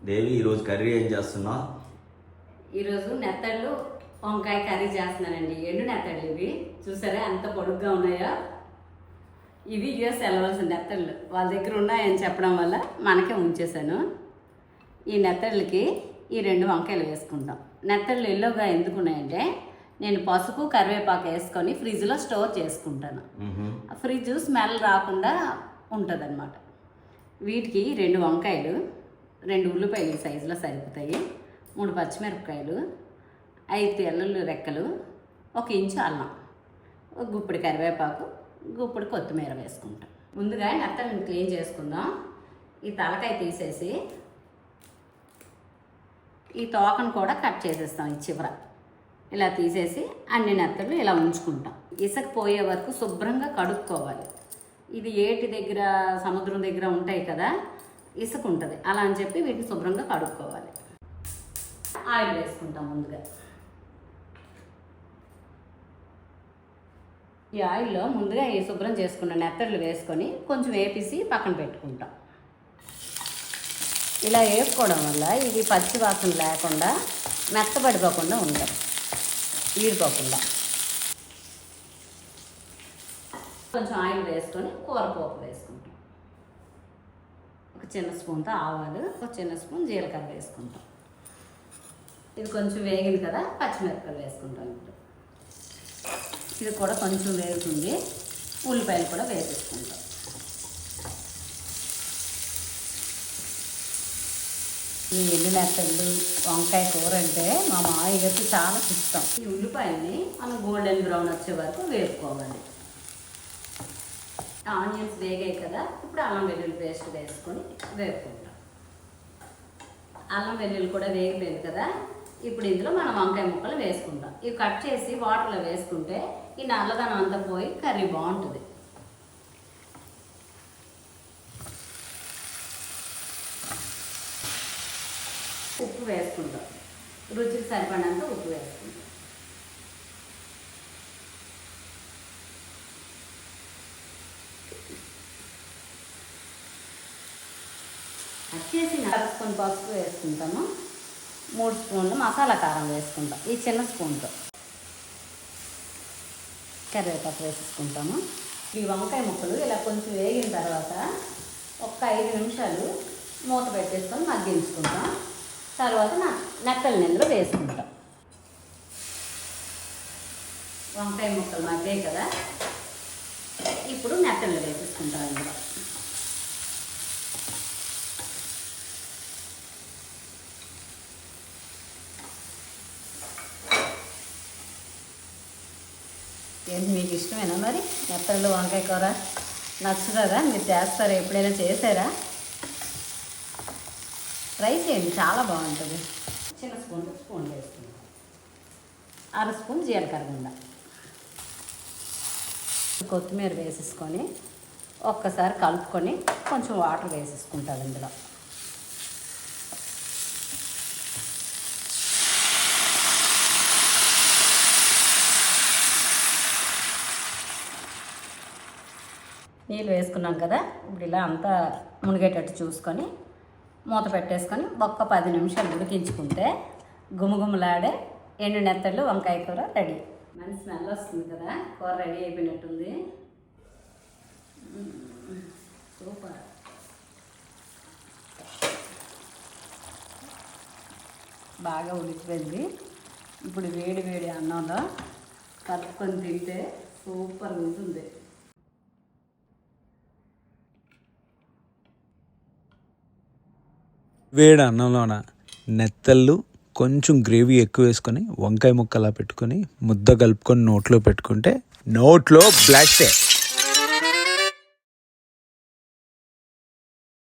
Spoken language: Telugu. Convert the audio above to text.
దేవి ఈరోజు కర్రీ ఏం చేస్తున్నావు? ఈరోజు నెత్తళ్ళు వంకాయ కర్రీ చేస్తున్నానండి. ఎండు నెత్తళ్ళు ఇవి చూసారా ఎంత పొడుగ్గా ఉన్నాయో. ఇవి యూఎస్ వెళ్ళవలసిన నెత్తళ్ళు వాళ్ళ దగ్గర ఉన్నాయని చెప్పడం వల్ల మనకే ఉంచేసాను. ఈ నెత్తళ్ళకి ఈ 2 వంకాయలు వేసుకుంటాం. నెత్తళ్ళు ఎల్లోగా ఎందుకు ఉన్నాయంటే నేను పసుపు కరివేపాకు వేసుకొని ఫ్రిడ్జ్లో స్టోర్ చేసుకుంటాను. ఫ్రిడ్జ్ స్మెల్ రాకుండా ఉంటుంది అన్నమాట. వీటికి 2 వంకాయలు, 2 ఉల్లిపాయలు ఈ సైజులో సరిపోతాయి, 3 పచ్చిమిరపకాయలు, 5 తెల్లుల్లి రెక్కలు, 1 ఇంచు అల్లం, 1 గుప్పిడి కరివేపాకు, గుప్పిడి కొత్తిమీర వేసుకుంటాం. ముందుగా నెత్తలను క్లీన్ చేసుకుందాం. ఈ తలకాయ తీసేసి ఈ తోకను కూడా కట్ చేసేస్తాం. ఈ చివర ఇలా తీసేసి అన్ని నెత్తలు ఇలా ఉంచుకుంటాం. ఇసుక పోయే వరకు శుభ్రంగా కడుక్కోవాలి. ఇది ఏటి దగ్గర సముద్రం దగ్గర ఉంటాయి కదా, ఇసుక ఉంటుంది, అలా అని చెప్పి వీటిని శుభ్రంగా కడుక్కోవాలి. ఆయిల్ వేసుకుంటాం. ముందుగా ఈ ఆయిల్లో ముందుగా ఈ శుభ్రం చేసుకున్న నెత్తళ్ళు వేసుకొని కొంచెం వేపేసి పక్కన పెట్టుకుంటాం. ఇలా వేసుకోవడం వల్ల ఇది పచ్చి వాసన లేకుండా మెత్తబడిపోకుండా ఉంటుంది, వీడిపోకుండా. కొంచెం ఆయిల్ వేసుకొని కూరపోపు వేసుకుంటాం. 1 చిన్న స్పూన్తో ఆవాలు, 1 చిన్న స్పూన్ జీలకర్ర వేసుకుంటాం. ఇది కొంచెం వేగింది కదా, పచ్చిమిరపకాయలు వేసుకుంటాం. ఇప్పుడు ఇది కూడా కొంచెం వేగుతుంది, ఉల్లిపాయలు కూడా వేసేసుకుంటాం. ఈ ఎండు నెత్తళ్ళు వంకాయ కూర అంటే మా మామయ్య గారికి చాలా ఇష్టం. ఈ ఉల్లిపాయల్ని మనం గోల్డెన్ బ్రౌన్ వచ్చే వరకు వేపుకోవాలి. ఆనియన్స్ వేగాయి కదా, ఇప్పుడు అల్లం వెల్లుల్లి పేస్ట్ వేసుకొని వేపుకుంటాం. అల్లం వెల్లుల్లి కూడా వేగిపోయింది కదా, ఇప్పుడు ఇందులో మనం వంకాయ ముక్కలు వేసుకుంటాం. ఇవి కట్ చేసి వాటర్లో వేసుకుంటే ఈ నల్లదనం అంతా పోయి కర్రీ బాగుంటుంది. ఉప్పు వేసుకుంటాం, రుచికి సరిపడినంత ఉప్పు వేసుకుంటాం. వచ్చేసి 4 స్పూన్ పసుపు వేసుకుంటాము, 3 స్పూన్లు మసాలా కారం వేసుకుంటాం. ఈ చిన్న స్పూన్తో కరివేపాకు వేసుకుంటాము. ఈ వంకాయ ముక్కలు ఇలా కొంచెం వేగిన తర్వాత 5 నిమిషాలు మూత పెట్టేసుకొని మగ్గించుకుంటాం. తర్వాత నెత్తలు ఇందులో వేసుకుంటాం. వంకాయ ముక్కలు మగ్గాయి కదా, ఇప్పుడు నెత్తలు వేసేసుకుంటాం. ఇందులో ఏంటి మీకు ఇష్టమేనా మరి నెత్తళ్ళు వంకాయ కూర? నచ్చుతుందా? మీరు చేస్తారా? ఎప్పుడైనా చేశారా? ట్రై చేయండి, చాలా బాగుంటుంది. చిన్న స్పూన్ వేసుకుంటాం. 1/2 స్పూన్ జీలకర్ర గుండ, కొత్తిమీర వేసేసుకొని ఒక్కసారి కలుపుకొని కొంచెం వాటర్ వేసేసుకుంటాం. ఇందులో నీళ్ళు వేసుకున్నాం కదా, ఇప్పుడు ఇలా అంతా మునిగేటట్టు చూసుకొని మూత పెట్టేసుకొని 10 నిమిషాలు ఉడికించుకుంటే గుమగుమలాడే ఎండు నెత్తళ్ళు వంకాయ కూర రెడీ. మంచి స్మెల్ వస్తుంది కదా, కూర రెడీ అయిపోయినట్టుంది. సూపర్. బాగా ఉడికిపోయింది. ఇప్పుడు వేడి వేడి అన్నంలో కలుపుకొని తింటే సూపర్గా ఉంటుంది. వేడి అన్నంలోన నెత్తళ్ళు కొంచెం గ్రేవీ ఎక్కువ వేసుకొని వంకాయ ముక్కలా పెట్టుకొని ముద్ద కలుపుకొని నోట్లో పెట్టుకుంటే నోట్లో బ్లాస్టే.